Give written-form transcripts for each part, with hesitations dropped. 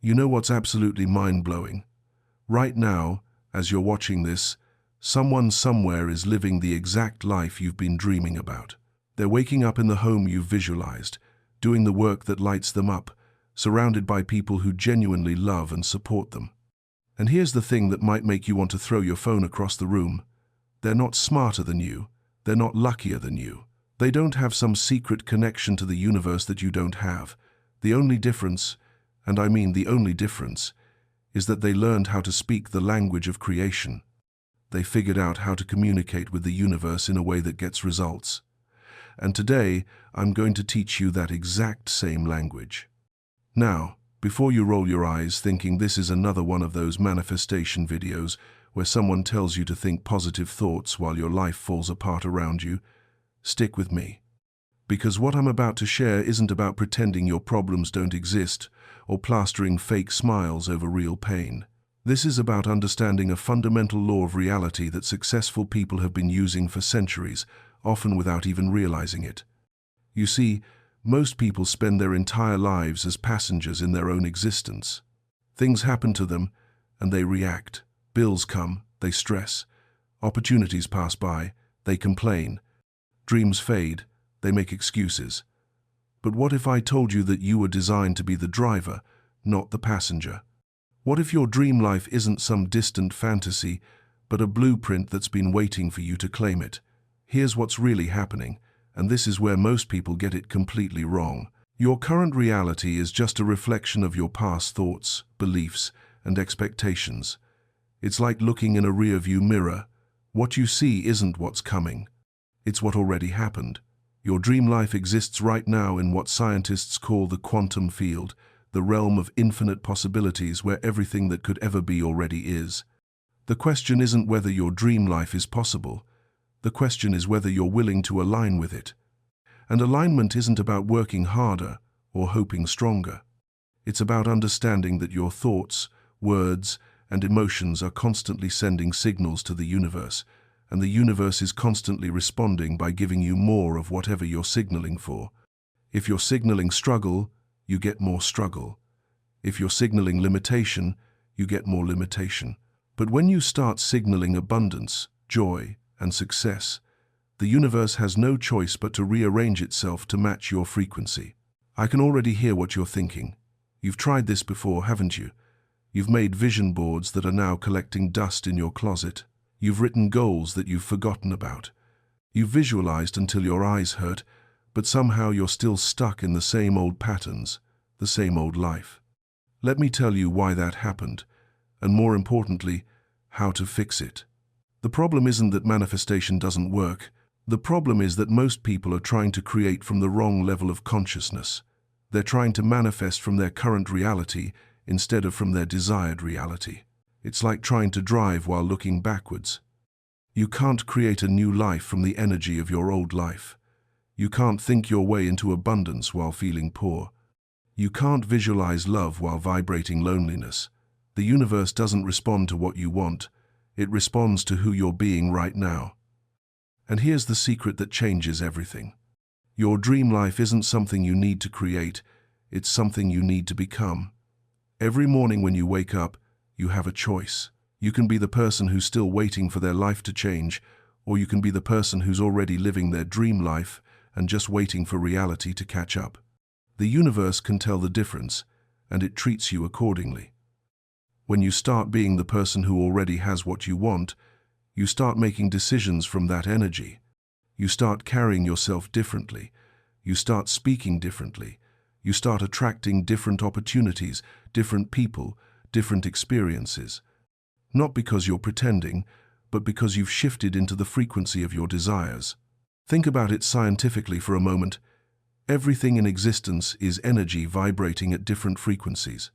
You know what's absolutely mind-blowing? Right now, as you're watching this, someone somewhere is living the exact life you've been dreaming about. They're waking up in the home you've visualized, doing the work that lights them up, surrounded by people who genuinely love and support them. And here's the thing that might make you want to throw your phone across the room. They're not smarter than you. They're not luckier than you. They don't have some secret connection to the universe that you don't have. The only difference, and I mean the only difference, is that they learned how to speak the language of creation. They figured out how to communicate with the universe in a way that gets results. And today, I'm going to teach you that exact same language. Now, before you roll your eyes thinking this is another one of those manifestation videos where someone tells you to think positive thoughts while your life falls apart around you, stick with me. Because what I'm about to share isn't about pretending your problems don't exist or plastering fake smiles over real pain. This is about understanding a fundamental law of reality that successful people have been using for centuries, often without even realizing it. You see, most people spend their entire lives as passengers in their own existence. Things happen to them, and they react. Bills come, they stress. Opportunities pass by, they complain. Dreams fade, they make excuses. But what if I told you that you were designed to be the driver, not the passenger? What if your dream life isn't some distant fantasy, but a blueprint that's been waiting for you to claim it? Here's what's really happening, and this is where most people get it completely wrong. Your current reality is just a reflection of your past thoughts, beliefs, and expectations. It's like looking in a rear-view mirror. What you see isn't what's coming. It's what already happened. Your dream life exists right now in what scientists call the quantum field, the realm of infinite possibilities where everything that could ever be already is. The question isn't whether your dream life is possible. The question is whether you're willing to align with it. And alignment isn't about working harder or hoping stronger. It's about understanding that your thoughts, words, and emotions are constantly sending signals to the universe, and the universe is constantly responding by giving you more of whatever you're signaling for. If you're signaling struggle, you get more struggle. If you're signaling limitation, you get more limitation. But when you start signaling abundance, joy, and success, the universe has no choice but to rearrange itself to match your frequency. I can already hear what you're thinking. You've tried this before, haven't you? You've made vision boards that are now collecting dust in your closet. You've written goals that you've forgotten about. You've visualized until your eyes hurt, but somehow you're still stuck in the same old patterns, the same old life. Let me tell you why that happened, and more importantly, how to fix it. The problem isn't that manifestation doesn't work. The problem is that most people are trying to create from the wrong level of consciousness. They're trying to manifest from their current reality instead of from their desired reality. It's like trying to drive while looking backwards. You can't create a new life from the energy of your old life. You can't think your way into abundance while feeling poor. You can't visualize love while vibrating loneliness. The universe doesn't respond to what you want. It responds to who you're being right now. And here's the secret that changes everything. Your dream life isn't something you need to create. It's something you need to become. Every morning when you wake up, you have a choice. You can be the person who's still waiting for their life to change, or you can be the person who's already living their dream life and just waiting for reality to catch up. The universe can tell the difference, and it treats you accordingly. When you start being the person who already has what you want, you start making decisions from that energy. You start carrying yourself differently. You start speaking differently. You start attracting different opportunities, different people, different experiences. Not because you're pretending, but because you've shifted into the frequency of your desires. Think about it scientifically for a moment. Everything in existence is energy vibrating at different frequencies.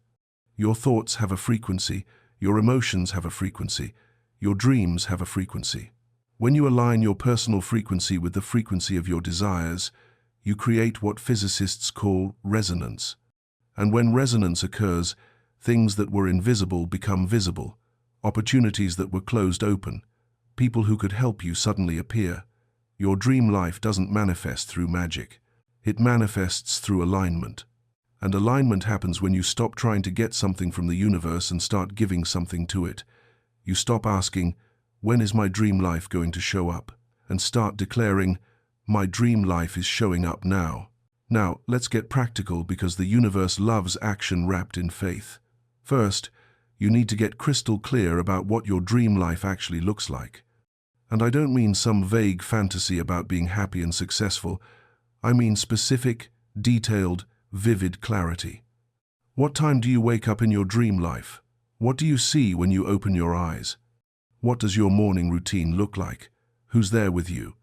Your thoughts have a frequency, your emotions have a frequency, your dreams have a frequency. When you align your personal frequency with the frequency of your desires, you create what physicists call resonance. And when resonance occurs, things that were invisible become visible. Opportunities that were closed open. People who could help you suddenly appear. Your dream life doesn't manifest through magic. It manifests through alignment. And alignment happens when you stop trying to get something from the universe and start giving something to it. You stop asking, when is my dream life going to show up? And start declaring, my dream life is showing up now. Now, let's get practical because the universe loves action wrapped in faith. First, you need to get crystal clear about what your dream life actually looks like. And I don't mean some vague fantasy about being happy and successful. I mean specific, detailed, vivid clarity. What time do you wake up in your dream life? What do you see when you open your eyes? What does your morning routine look like? Who's there with you?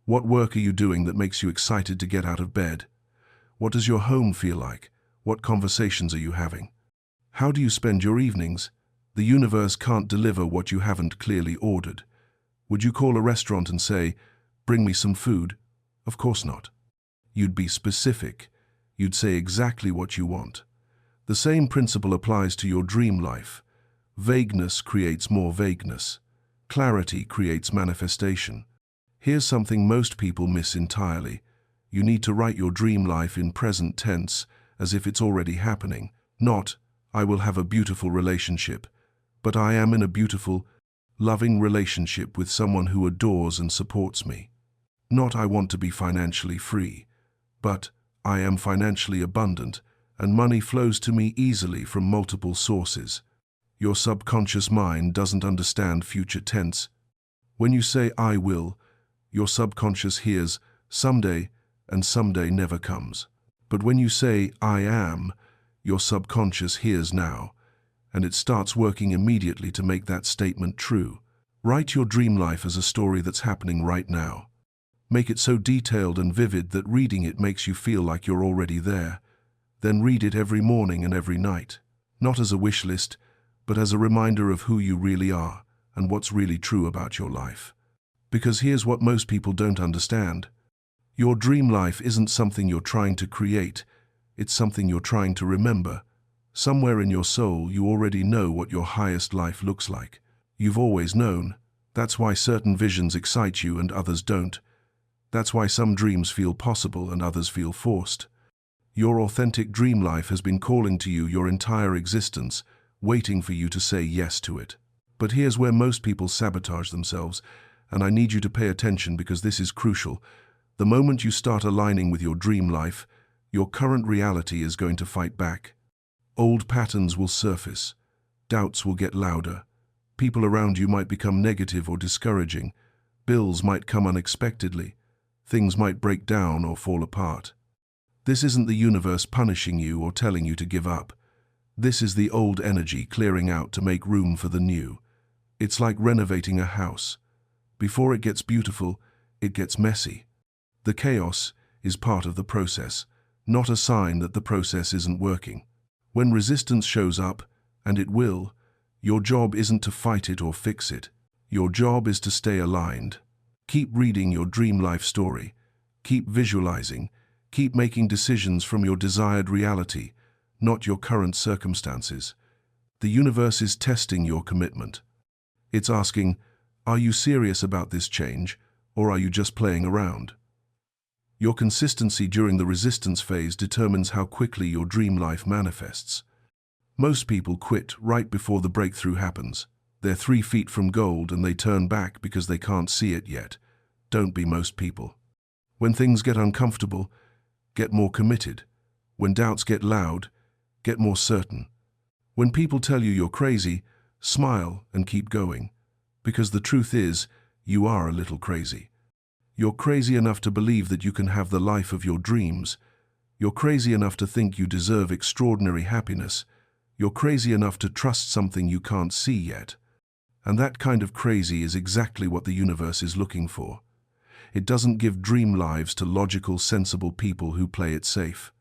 What work are you doing that makes you excited to get out of bed? What does your home feel like? What conversations are you having? How do you spend your evenings? The universe can't deliver what you haven't clearly ordered. Would you call a restaurant and say, bring me some food? Of course not. You'd be specific. You'd say exactly what you want. The same principle applies to your dream life. Vagueness creates more vagueness. Clarity creates manifestation. Here's something most people miss entirely. You need to write your dream life in present tense, as if it's already happening. Not, I will have a beautiful relationship, but I am in a beautiful, loving relationship with someone who adores and supports me. Not, I want to be financially free, but I am financially abundant and money flows to me easily from multiple sources. Your subconscious mind doesn't understand future tense. When you say, I will, your subconscious hears someday, and someday never comes. But when you say, I am, your subconscious hears now, and it starts working immediately to make that statement true. Write your dream life as a story that's happening right now. Make it so detailed and vivid that reading it makes you feel like you're already there. Then read it every morning and every night, not as a wish list, but as a reminder of who you really are and what's really true about your life. Because here's what most people don't understand. Your dream life isn't something you're trying to create, it's something you're trying to remember. Somewhere in your soul, you already know what your highest life looks like. You've always known. That's why certain visions excite you and others don't. That's why some dreams feel possible and others feel forced. Your authentic dream life has been calling to you your entire existence, waiting for you to say yes to it. But here's where most people sabotage themselves, and I need you to pay attention because this is crucial. The moment you start aligning with your dream life, your current reality is going to fight back. Old patterns will surface. Doubts will get louder. People around you might become negative or discouraging. Bills might come unexpectedly. Things might break down or fall apart. This isn't the universe punishing you or telling you to give up. This is the old energy clearing out to make room for the new. It's like renovating a house. Before it gets beautiful, it gets messy. The chaos is part of the process, not a sign that the process isn't working. When resistance shows up, and it will, your job isn't to fight it or fix it. Your job is to stay aligned. Keep reading your dream life story. Keep visualizing. Keep making decisions from your desired reality, not your current circumstances. The universe is testing your commitment. It's asking, are you serious about this change, or are you just playing around? Your consistency during the resistance phase determines how quickly your dream life manifests. Most people quit right before the breakthrough happens. They're 3 feet from gold and they turn back because they can't see it yet. Don't be most people. When things get uncomfortable, get more committed. When doubts get loud, get more certain. When people tell you you're crazy, smile and keep going. Because the truth is, you are a little crazy. You're crazy enough to believe that you can have the life of your dreams. You're crazy enough to think you deserve extraordinary happiness. You're crazy enough to trust something you can't see yet. And that kind of crazy is exactly what the universe is looking for. It doesn't give dream lives to logical, sensible people who play it safe.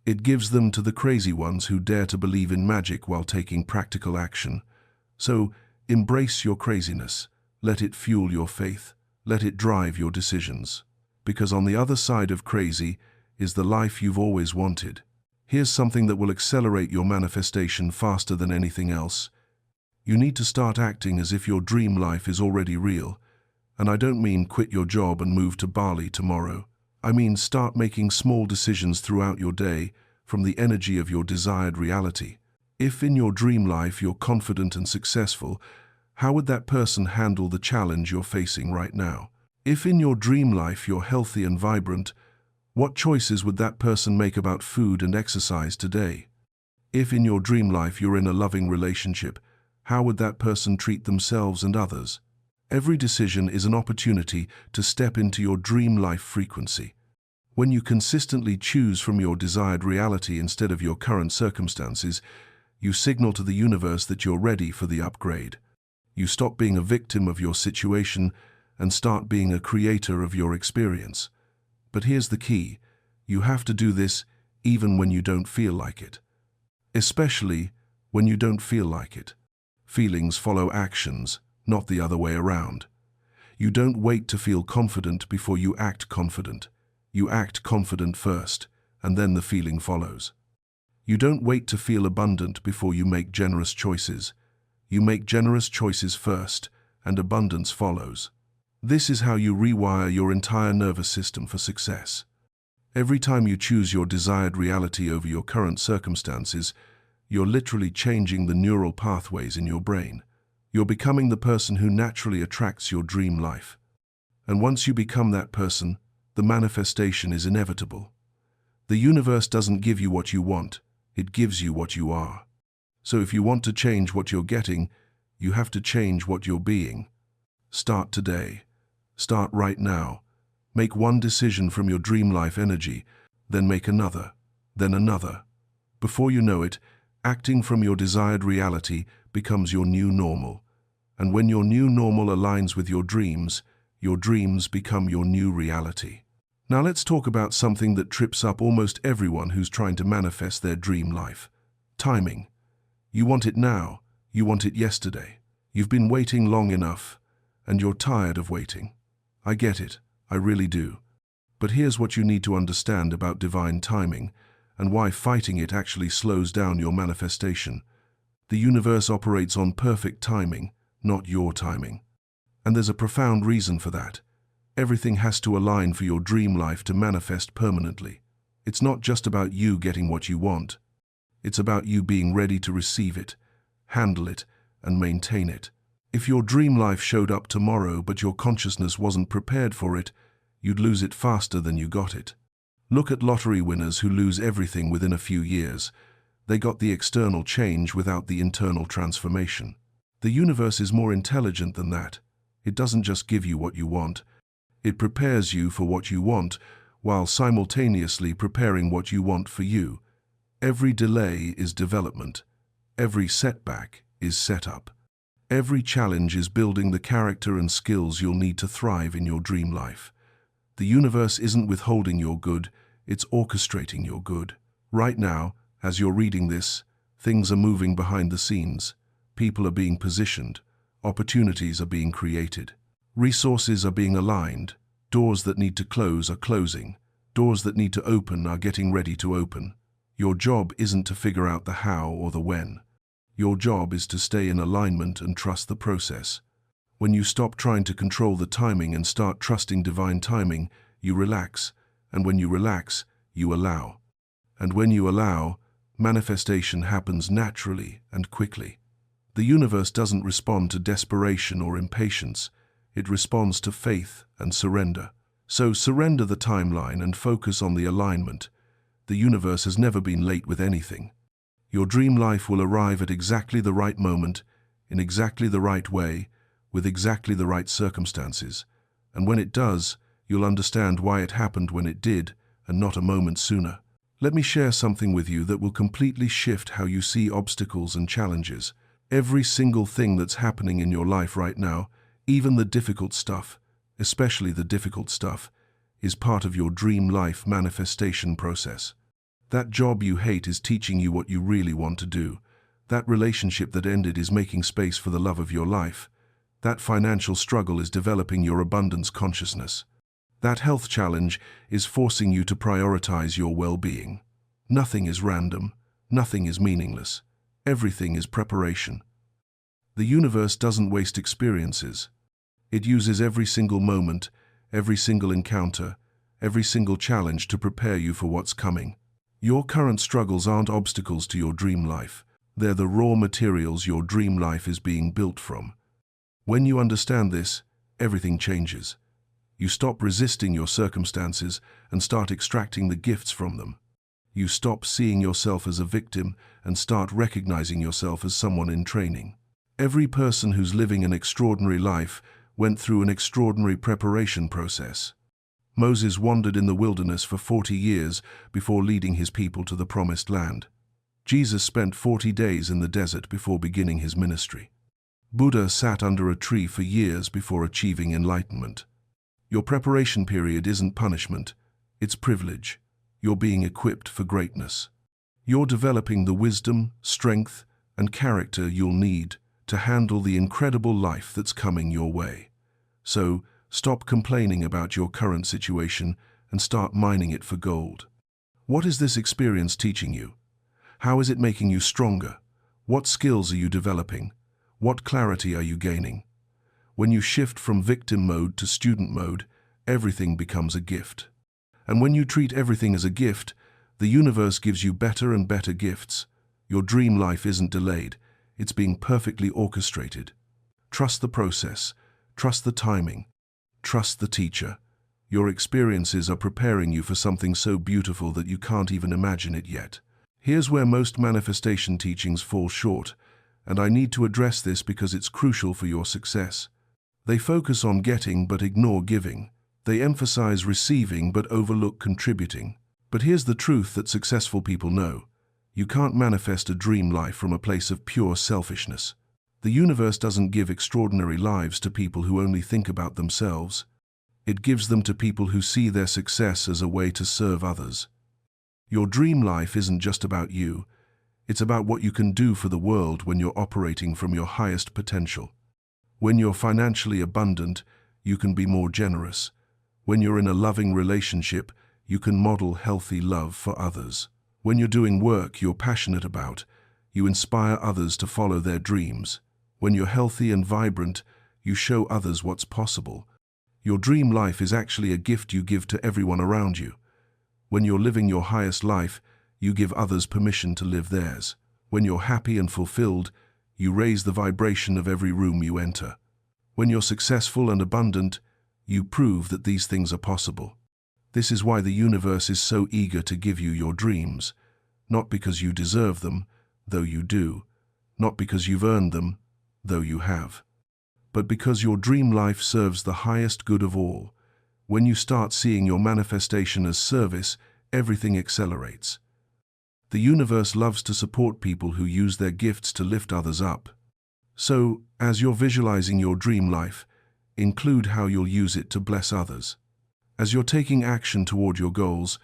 It gives them to the crazy ones who dare to believe in magic while taking practical action. So, embrace your craziness. Let it fuel your faith. Let it drive your decisions. Because on the other side of crazy is the life you've always wanted. Here's something that will accelerate your manifestation faster than anything else. You need to start acting as if your dream life is already real. And I don't mean quit your job and move to Bali tomorrow. I mean start making small decisions throughout your day, from the energy of your desired reality. If in your dream life you're confident and successful, how would that person handle the challenge you're facing right now? If in your dream life you're healthy and vibrant, what choices would that person make about food and exercise today? If in your dream life you're in a loving relationship, how would that person treat themselves and others? Every decision is an opportunity to step into your dream life frequency. When you consistently choose from your desired reality instead of your current circumstances, you signal to the universe that you're ready for the upgrade. You stop being a victim of your situation and start being a creator of your experience. But here's the key: you have to do this even when you don't feel like it. Especially when you don't feel like it. Feelings follow actions, not the other way around. You don't wait to feel confident before you act confident. You act confident first, and then the feeling follows. You don't wait to feel abundant before you make generous choices. You make generous choices first, and abundance follows. This is how you rewire your entire nervous system for success. Every time you choose your desired reality over your current circumstances, you're literally changing the neural pathways in your brain. You're becoming the person who naturally attracts your dream life. And once you become that person, the manifestation is inevitable. The universe doesn't give you what you want, it gives you what you are. So if you want to change what you're getting, you have to change what you're being. Start today. Start right now. Make one decision from your dream life energy, then make another, then another. Before you know it, acting from your desired reality becomes your new normal. And when your new normal aligns with your dreams become your new reality. Now let's talk about something that trips up almost everyone who's trying to manifest their dream life: timing. You want it now, you want it yesterday. You've been waiting long enough, and you're tired of waiting. I get it, I really do. But here's what you need to understand about divine timing, and why fighting it actually slows down your manifestation. The universe operates on perfect timing, not your timing. And there's a profound reason for that. Everything has to align for your dream life to manifest permanently. It's not just about you getting what you want. It's about you being ready to receive it, handle it, and maintain it. If your dream life showed up tomorrow but your consciousness wasn't prepared for it, you'd lose it faster than you got it. Look at lottery winners who lose everything within a few years. They got the external change without the internal transformation. The universe is more intelligent than that. It doesn't just give you what you want. It prepares you for what you want, while simultaneously preparing what you want for you. Every delay is development. Every setback is setup. Every challenge is building the character and skills you'll need to thrive in your dream life. The universe isn't withholding your good, it's orchestrating your good. Right now, as you're reading this, things are moving behind the scenes. People are being positioned. Opportunities are being created. Resources are being aligned. Doors that need to close are closing. Doors that need to open are getting ready to open. Your job isn't to figure out the how or the when. Your job is to stay in alignment and trust the process. When you stop trying to control the timing and start trusting divine timing, you relax. And when you relax, you allow. And when you allow, manifestation happens naturally and quickly. The universe doesn't respond to desperation or impatience. It responds to faith and surrender. So surrender the timeline and focus on the alignment. The universe has never been late with anything. Your dream life will arrive at exactly the right moment, in exactly the right way, with exactly the right circumstances. And when it does, you'll understand why it happened when it did, and not a moment sooner. Let me share something with you that will completely shift how you see obstacles and challenges. Every single thing that's happening in your life right now, even the difficult stuff, especially the difficult stuff, is part of your dream life manifestation process. That job you hate is teaching you what you really want to do. That relationship that ended is making space for the love of your life. That financial struggle is developing your abundance consciousness. That health challenge is forcing you to prioritize your well-being. Nothing is random. Nothing is meaningless. Everything is preparation. The universe doesn't waste experiences. It uses every single moment, every single encounter, every single challenge to prepare you for what's coming. Your current struggles aren't obstacles to your dream life. They're the raw materials your dream life is being built from. When you understand this, everything changes. You stop resisting your circumstances and start extracting the gifts from them. You stop seeing yourself as a victim and start recognizing yourself as someone in training. Every person who's living an extraordinary life went through an extraordinary preparation process. Moses wandered in the wilderness for 40 years before leading his people to the promised land. Jesus spent 40 days in the desert before beginning his ministry. Buddha sat under a tree for years before achieving enlightenment. Your preparation period isn't punishment, it's privilege. You're being equipped for greatness. You're developing the wisdom, strength, and character you'll need to handle the incredible life that's coming your way. So, stop complaining about your current situation and start mining it for gold. What is this experience teaching you? How is it making you stronger? What skills are you developing? What clarity are you gaining? When you shift from victim mode to student mode, everything becomes a gift. And when you treat everything as a gift, the universe gives you better and better gifts. Your dream life isn't delayed, it's being perfectly orchestrated. Trust the process, trust the timing, trust the teacher. Your experiences are preparing you for something so beautiful that you can't even imagine it yet. Here's where most manifestation teachings fall short, and I need to address this because it's crucial for your success. They focus on getting but ignore giving. They emphasize receiving but overlook contributing. But here's the truth that successful people know. You can't manifest a dream life from a place of pure selfishness. The universe doesn't give extraordinary lives to people who only think about themselves. It gives them to people who see their success as a way to serve others. Your dream life isn't just about you. It's about what you can do for the world when you're operating from your highest potential. When you're financially abundant, you can be more generous. When you're in a loving relationship, you can model healthy love for others. When you're doing work you're passionate about, you inspire others to follow their dreams. When you're healthy and vibrant, you show others what's possible. Your dream life is actually a gift you give to everyone around you. When you're living your highest life, you give others permission to live theirs. When you're happy and fulfilled, you raise the vibration of every room you enter. When you're successful and abundant, you prove that these things are possible. This is why the universe is so eager to give you your dreams, not because you deserve them, though you do, not because you've earned them, though you have, but because your dream life serves the highest good of all. When you start seeing your manifestation as service, everything accelerates. The universe loves to support people who use their gifts to lift others up. So, as you're visualizing your dream life, include how you'll use it to bless others. As you're taking action toward your goals,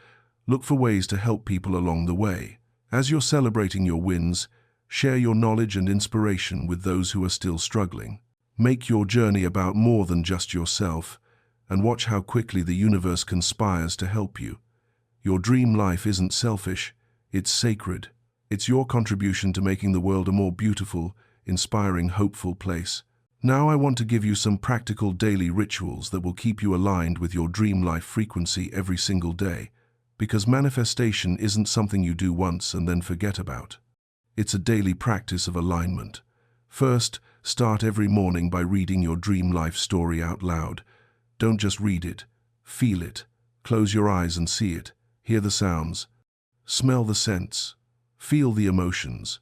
look for ways to help people along the way. As you're celebrating your wins, share your knowledge and inspiration with those who are still struggling. Make your journey about more than just yourself, and watch how quickly the universe conspires to help you. Your dream life isn't selfish, it's sacred. It's your contribution to making the world a more beautiful, inspiring, hopeful place. Now I want to give you some practical daily rituals that will keep you aligned with your dream life frequency every single day, because manifestation isn't something you do once and then forget about. It's a daily practice of alignment. First, start every morning by reading your dream life story out loud. Don't just read it, feel it. Close your eyes and see it. Hear the sounds. Smell the scents. Feel the emotions.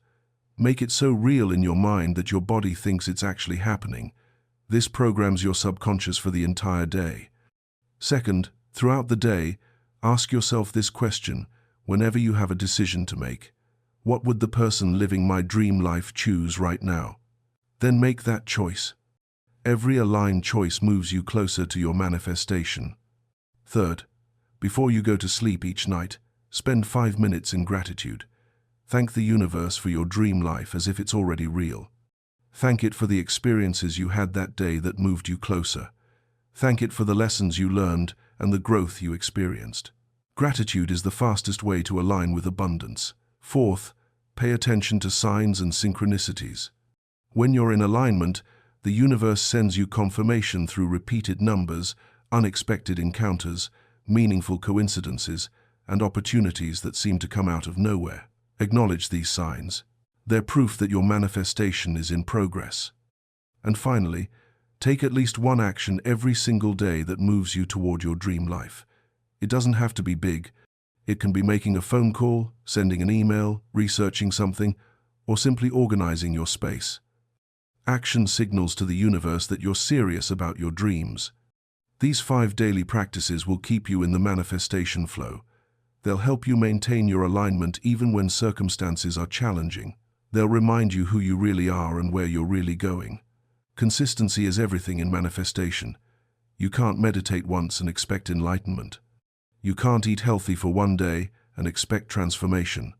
Make it so real in your mind that your body thinks it's actually happening. This programs your subconscious for the entire day. Second, throughout the day, ask yourself this question whenever you have a decision to make. What would the person living my dream life choose right now? Then make that choice. Every aligned choice moves you closer to your manifestation. Third, before you go to sleep each night, spend 5 minutes in gratitude. Thank the universe for your dream life as if it's already real. Thank it for the experiences you had that day that moved you closer. Thank it for the lessons you learned and the growth you experienced. Gratitude is the fastest way to align with abundance. Fourth, pay attention to signs and synchronicities. When you're in alignment, the universe sends you confirmation through repeated numbers, unexpected encounters, meaningful coincidences, and opportunities that seem to come out of nowhere. Acknowledge these signs. They're proof that your manifestation is in progress. And finally, take at least one action every single day that moves you toward your dream life. It doesn't have to be big. It can be making a phone call, sending an email, researching something, or simply organizing your space. Action signals to the universe that you're serious about your dreams. These 5 daily practices will keep you in the manifestation flow. They'll help you maintain your alignment even when circumstances are challenging. They'll remind you who you really are and where you're really going. Consistency is everything in manifestation. You can't meditate once and expect enlightenment. You can't eat healthy for one day and expect transformation.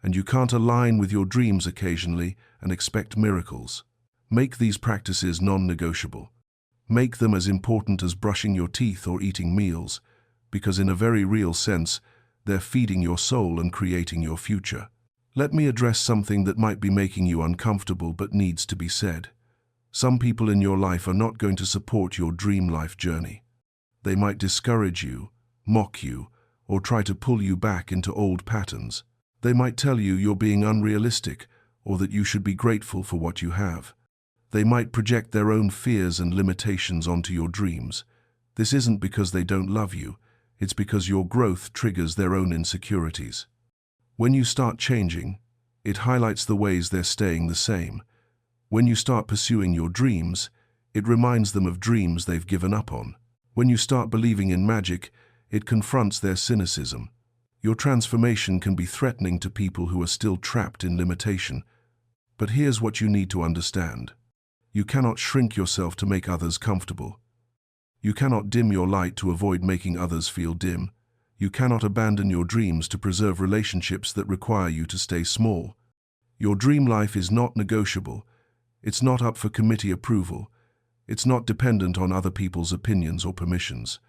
And you can't align with your dreams occasionally and expect miracles. Make these practices non-negotiable. Make them as important as brushing your teeth or eating meals, because in a very real sense, they're feeding your soul and creating your future. Let me address something that might be making you uncomfortable but needs to be said. Some people in your life are not going to support your dream life journey. They might discourage you, mock you, or try to pull you back into old patterns. They might tell you you're being unrealistic or that you should be grateful for what you have. They might project their own fears and limitations onto your dreams. This isn't because they don't love you. It's because your growth triggers their own insecurities. When you start changing, it highlights the ways they're staying the same. When you start pursuing your dreams, it reminds them of dreams they've given up on. When you start believing in magic, it confronts their cynicism. Your transformation can be threatening to people who are still trapped in limitation. But here's what you need to understand. You cannot shrink yourself to make others comfortable. You cannot dim your light to avoid making others feel dim. You cannot abandon your dreams to preserve relationships that require you to stay small. Your dream life is not negotiable. It's not up for committee approval. It's not dependent on other people's opinions or permissions.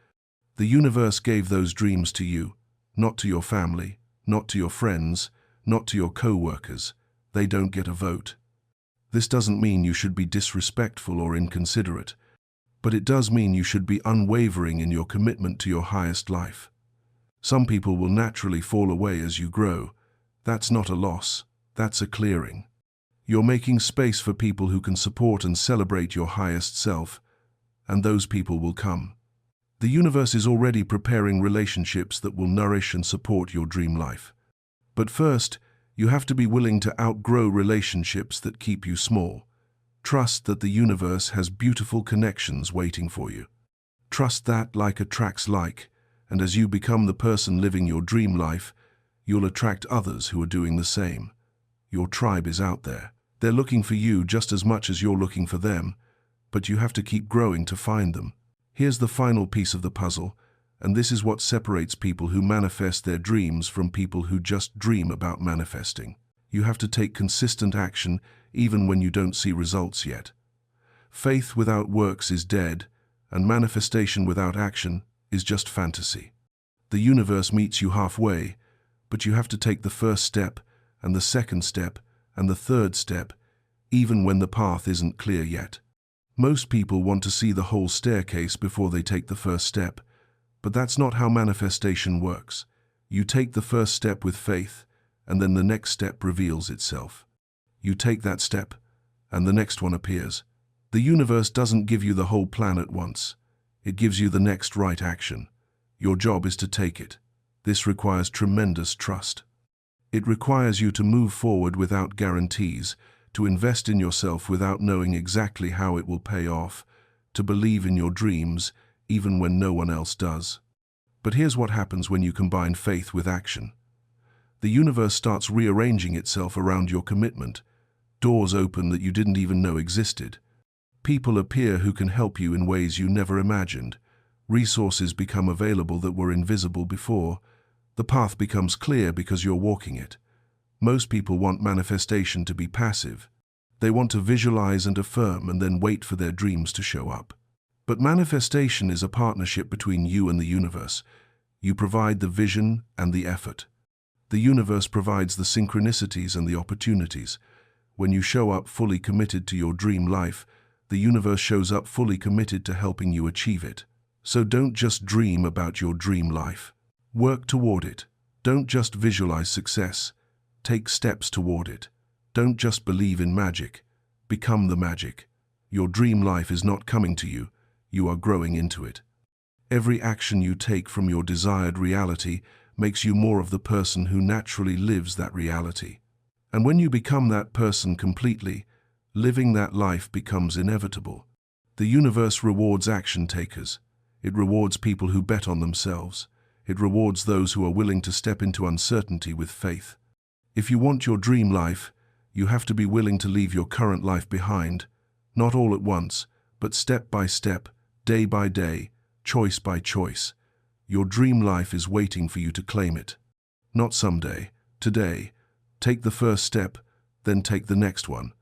The universe gave those dreams to you, not to your family, not to your friends, not to your co-workers. They don't get a vote. This doesn't mean you should be disrespectful or inconsiderate, but it does mean you should be unwavering in your commitment to your highest life. Some people will naturally fall away as you grow. That's not a loss, that's a clearing. You're making space for people who can support and celebrate your highest self, and those people will come. The universe is already preparing relationships that will nourish and support your dream life. But first, you have to be willing to outgrow relationships that keep you small. Trust that the universe has beautiful connections waiting for you. Trust that like attracts like, and as you become the person living your dream life, you'll attract others who are doing the same. Your tribe is out there. They're looking for you just as much as you're looking for them, but you have to keep growing to find them. Here's the final piece of the puzzle, and this is what separates people who manifest their dreams from people who just dream about manifesting. You have to take consistent action even when you don't see results yet. Faith without works is dead, and manifestation without action is just fantasy. The universe meets you halfway, but you have to take the first step, and the second step, and the third step, even when the path isn't clear yet. Most people want to see the whole staircase before they take the first step, but that's not how manifestation works. You take the first step with faith, and then the next step reveals itself. You take that step, and the next one appears. The universe doesn't give you the whole plan at once. It gives you the next right action. Your job is to take it. This requires tremendous trust. It requires you to move forward without guarantees, to invest in yourself without knowing exactly how it will pay off, to believe in your dreams even when no one else does. But here's what happens when you combine faith with action. The universe starts rearranging itself around your commitment. Doors open that you didn't even know existed. People appear who can help you in ways you never imagined. Resources become available that were invisible before. The path becomes clear because you're walking it. Most people want manifestation to be passive. They want to visualize and affirm and then wait for their dreams to show up. But manifestation is a partnership between you and the universe. You provide the vision and the effort. The universe provides the synchronicities and the opportunities. When you show up fully committed to your dream life, the universe shows up fully committed to helping you achieve it. So don't just dream about your dream life. Work toward it. Don't just visualize success. Take steps toward it. Don't just believe in magic. Become the magic. Your dream life is not coming to you. You are growing into it. Every action you take from your desired reality makes you more of the person who naturally lives that reality. And when you become that person completely, living that life becomes inevitable. The universe rewards action takers. It rewards people who bet on themselves. It rewards those who are willing to step into uncertainty with faith. If you want your dream life, you have to be willing to leave your current life behind, not all at once, but step by step, day by day, choice by choice. Your dream life is waiting for you to claim it. Not someday, today. Take the first step, then take the next one.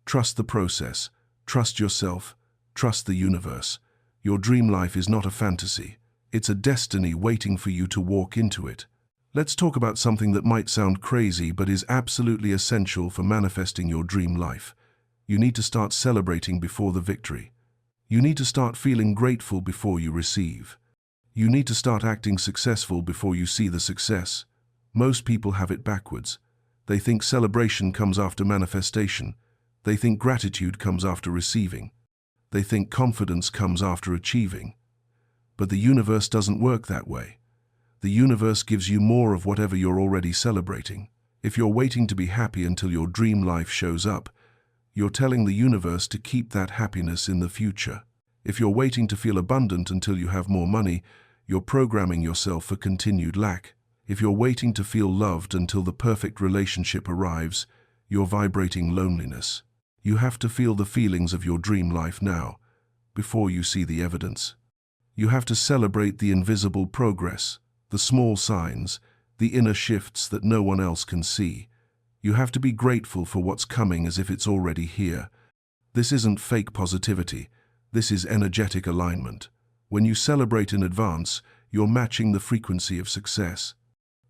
Trust the process, trust yourself, trust the universe. Your dream life is not a fantasy. It's a destiny waiting for you to walk into it. Let's talk about something that might sound crazy but is absolutely essential for manifesting your dream life. You need to start celebrating before the victory. You need to start feeling grateful before you receive. You need to start acting successful before you see the success. Most people have it backwards. They think celebration comes after manifestation. They think gratitude comes after receiving. They think confidence comes after achieving. But the universe doesn't work that way. The universe gives you more of whatever you're already celebrating. If you're waiting to be happy until your dream life shows up, you're telling the universe to keep that happiness in the future. If you're waiting to feel abundant until you have more money, you're programming yourself for continued lack. If you're waiting to feel loved until the perfect relationship arrives, you're vibrating loneliness. You have to feel the feelings of your dream life now, before you see the evidence. You have to celebrate the invisible progress, the small signs, the inner shifts that no one else can see. You have to be grateful for what's coming as if it's already here. This isn't fake positivity. This is energetic alignment. When you celebrate in advance, you're matching the frequency of success.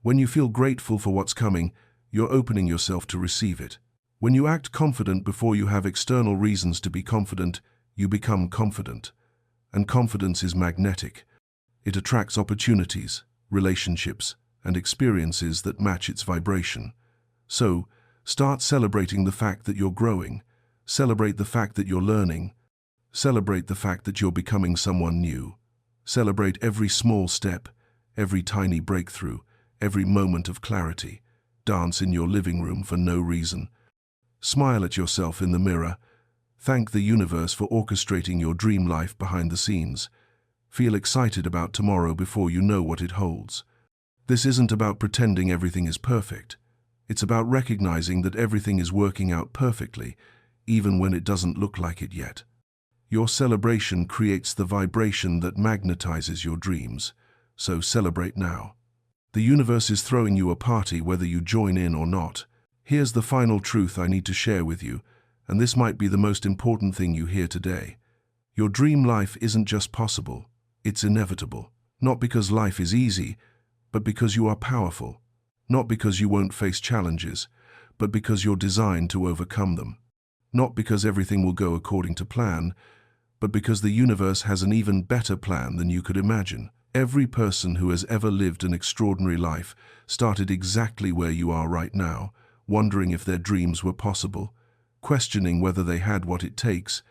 When you feel grateful for what's coming, you're opening yourself to receive it. When you act confident before you have external reasons to be confident, you become confident. And confidence is magnetic. It attracts opportunities, relationships, and experiences that match its vibration. So, start celebrating the fact that you're growing. Celebrate the fact that you're learning. Celebrate the fact that you're becoming someone new. Celebrate every small step, every tiny breakthrough, every moment of clarity. Dance in your living room for no reason. Smile at yourself in the mirror. Thank the universe for orchestrating your dream life behind the scenes. Feel excited about tomorrow before you know what it holds. This isn't about pretending everything is perfect. It's about recognizing that everything is working out perfectly, even when it doesn't look like it yet. Your celebration creates the vibration that magnetizes your dreams, so celebrate now. The universe is throwing you a party whether you join in or not. Here's the final truth I need to share with you, and this might be the most important thing you hear today. Your dream life isn't just possible, it's inevitable. Not because life is easy, but because you are powerful. Not because you won't face challenges, but because you're designed to overcome them. Not because everything will go according to plan, but because the universe has an even better plan than you could imagine. Every person who has ever lived an extraordinary life started exactly where you are right now, wondering if their dreams were possible, questioning whether they had what it takes,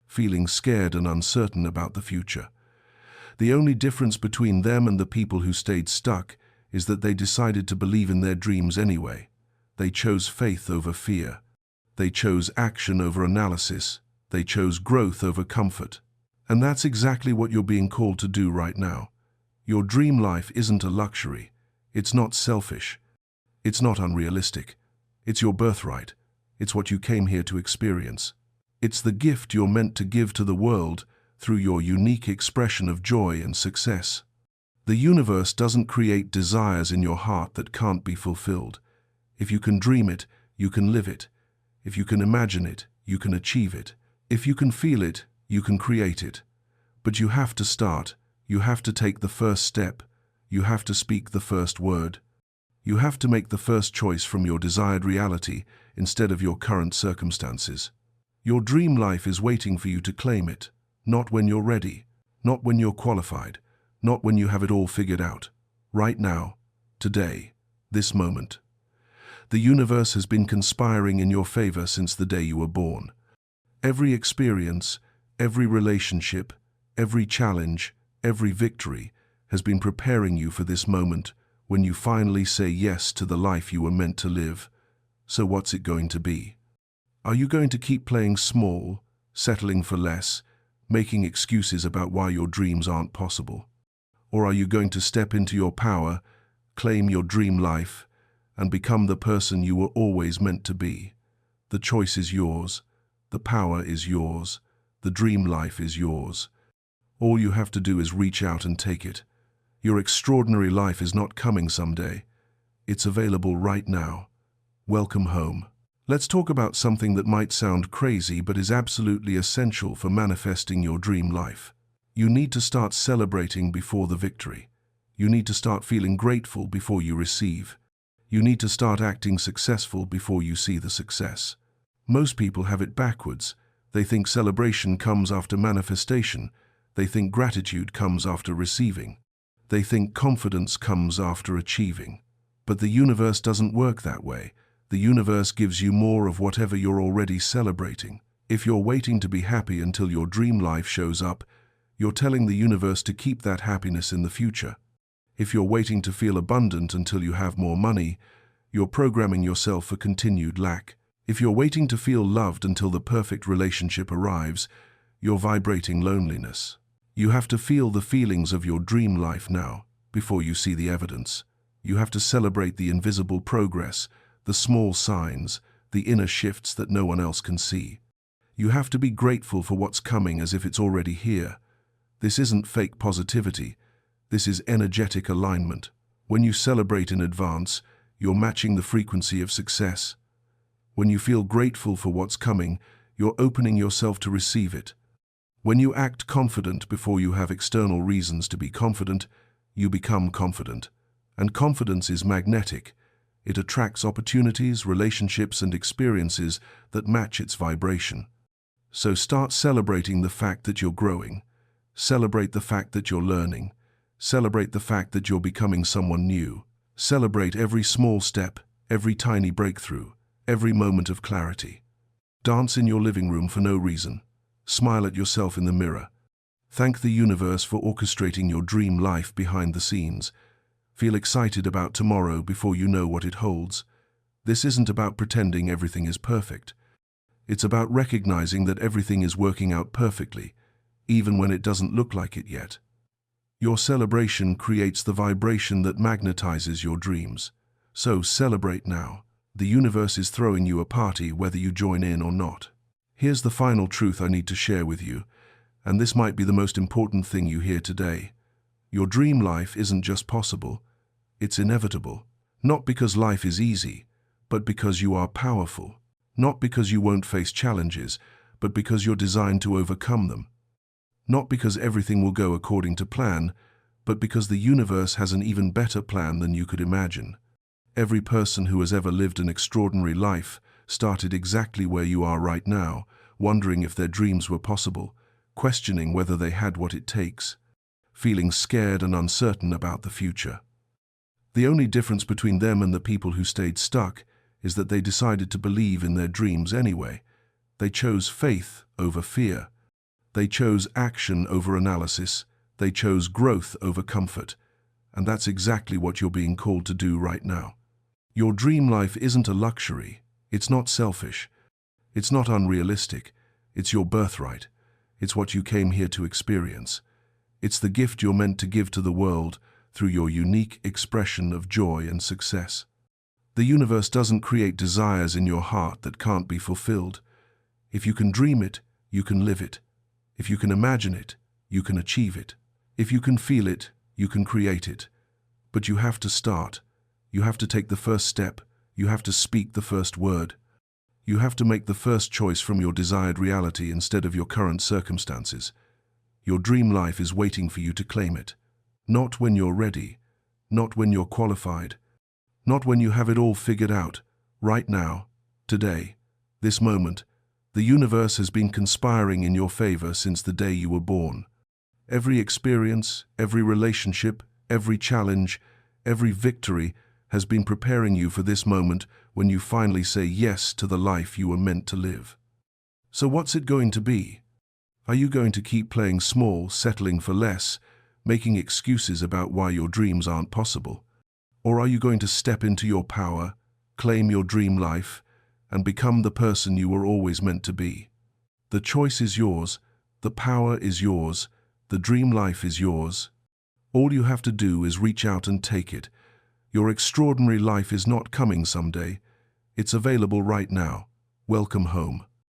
feeling scared and uncertain about the future. The only difference between them and the people who stayed stuck is that they decided to believe in their dreams anyway. They chose faith over fear. They chose action over analysis. They chose growth over comfort. And that's exactly what you're being called to do right now. Your dream life isn't a luxury. It's not selfish. It's not unrealistic. It's your birthright. It's what you came here to experience. It's the gift you're meant to give to the world through your unique expression of joy and success. The universe doesn't create desires in your heart that can't be fulfilled. If you can dream it, you can live it. If you can imagine it, you can achieve it. If you can feel it, you can create it. But you have to start. You have to take the first step. You have to speak the first word. You have to make the first choice from your desired reality instead of your current circumstances. Your dream life is waiting for you to claim it, not when you're ready, not when you're qualified, not when you have it all figured out. Right now, today, this moment. The universe has been conspiring in your favor since the day you were born. Every experience, every relationship, every challenge, every victory has been preparing you for this moment when you finally say yes to the life you were meant to live. So what's it going to be? Are you going to keep playing small, settling for less, making excuses about why your dreams aren't possible? Or are you going to step into your power, claim your dream life, and become the person you were always meant to be? The choice is yours. The power is yours. The dream life is yours. All you have to do is reach out and take it. Your extraordinary life is not coming someday. It's available right now. Welcome home. Let's talk about something that might sound crazy but is absolutely essential for manifesting your dream life. You need to start celebrating before the victory. You need to start feeling grateful before you receive. You need to start acting successful before you see the success. Most people have it backwards. They think celebration comes after manifestation. They think gratitude comes after receiving. They think confidence comes after achieving. But the universe doesn't work that way. The universe gives you more of whatever you're already celebrating. If you're waiting to be happy until your dream life shows up, you're telling the universe to keep that happiness in the future. If you're waiting to feel abundant until you have more money, you're programming yourself for continued lack. If you're waiting to feel loved until the perfect relationship arrives, you're vibrating loneliness. You have to feel the feelings of your dream life now, before you see the evidence. You have to celebrate the invisible progress, the small signs, the inner shifts that no one else can see. You have to be grateful for what's coming as if it's already here. This isn't fake positivity. This is energetic alignment. When you celebrate in advance, you're matching the frequency of success. When you feel grateful for what's coming, you're opening yourself to receive it. When you act confident before you have external reasons to be confident, you become confident. And confidence is magnetic. It attracts opportunities, relationships, and experiences that match its vibration. So start celebrating the fact that you're growing. Celebrate the fact that you're learning. Celebrate the fact that you're becoming someone new. Celebrate every small step, every tiny breakthrough, every moment of clarity. Dance in your living room for no reason. Smile at yourself in the mirror. Thank the universe for orchestrating your dream life behind the scenes. Feel excited about tomorrow before you know what it holds. This isn't about pretending everything is perfect. It's about recognizing that everything is working out perfectly, even when it doesn't look like it yet. Your celebration creates the vibration that magnetizes your dreams. So celebrate now. The universe is throwing you a party whether you join in or not. Here's the final truth I need to share with you, and this might be the most important thing you hear today. Your dream life isn't just possible, it's inevitable. Not because life is easy, but because you are powerful. Not because you won't face challenges, but because you're designed to overcome them. Not because everything will go according to plan, but because the universe has an even better plan than you could imagine. Every person who has ever lived an extraordinary life started exactly where you are right now, wondering if their dreams were possible, questioning whether they had what it takes, feeling scared and uncertain about the future. The only difference between them and the people who stayed stuck is that they decided to believe in their dreams anyway. They chose faith over fear. They chose action over analysis. They chose growth over comfort. And that's exactly what you're being called to do right now. Your dream life isn't a luxury. It's not selfish. It's not unrealistic. It's your birthright. It's what you came here to experience. It's the gift you're meant to give to the world through your unique expression of joy and success. The universe doesn't create desires in your heart that can't be fulfilled. If you can dream it, you can live it. If you can imagine it, you can achieve it. If you can feel it, you can create it. But you have to start. You have to take the first step. You have to speak the first word. You have to make the first choice from your desired reality instead of your current circumstances. Your dream life is waiting for you to claim it. Not when you're ready, not when you're qualified, not when you have it all figured out. Right now, today, this moment, the universe has been conspiring in your favor since the day you were born. Every experience, every relationship, every challenge, every victory has been preparing you for this moment when you finally say yes to the life you were meant to live. So what's it going to be? Are you going to keep playing small, settling for less, making excuses about why your dreams aren't possible? Or are you going to step into your power, claim your dream life, and become the person you were always meant to be? The choice is yours, the power is yours, the dream life is yours. All you have to do is reach out and take it. Your extraordinary life is not coming someday. It's available right now. Welcome home.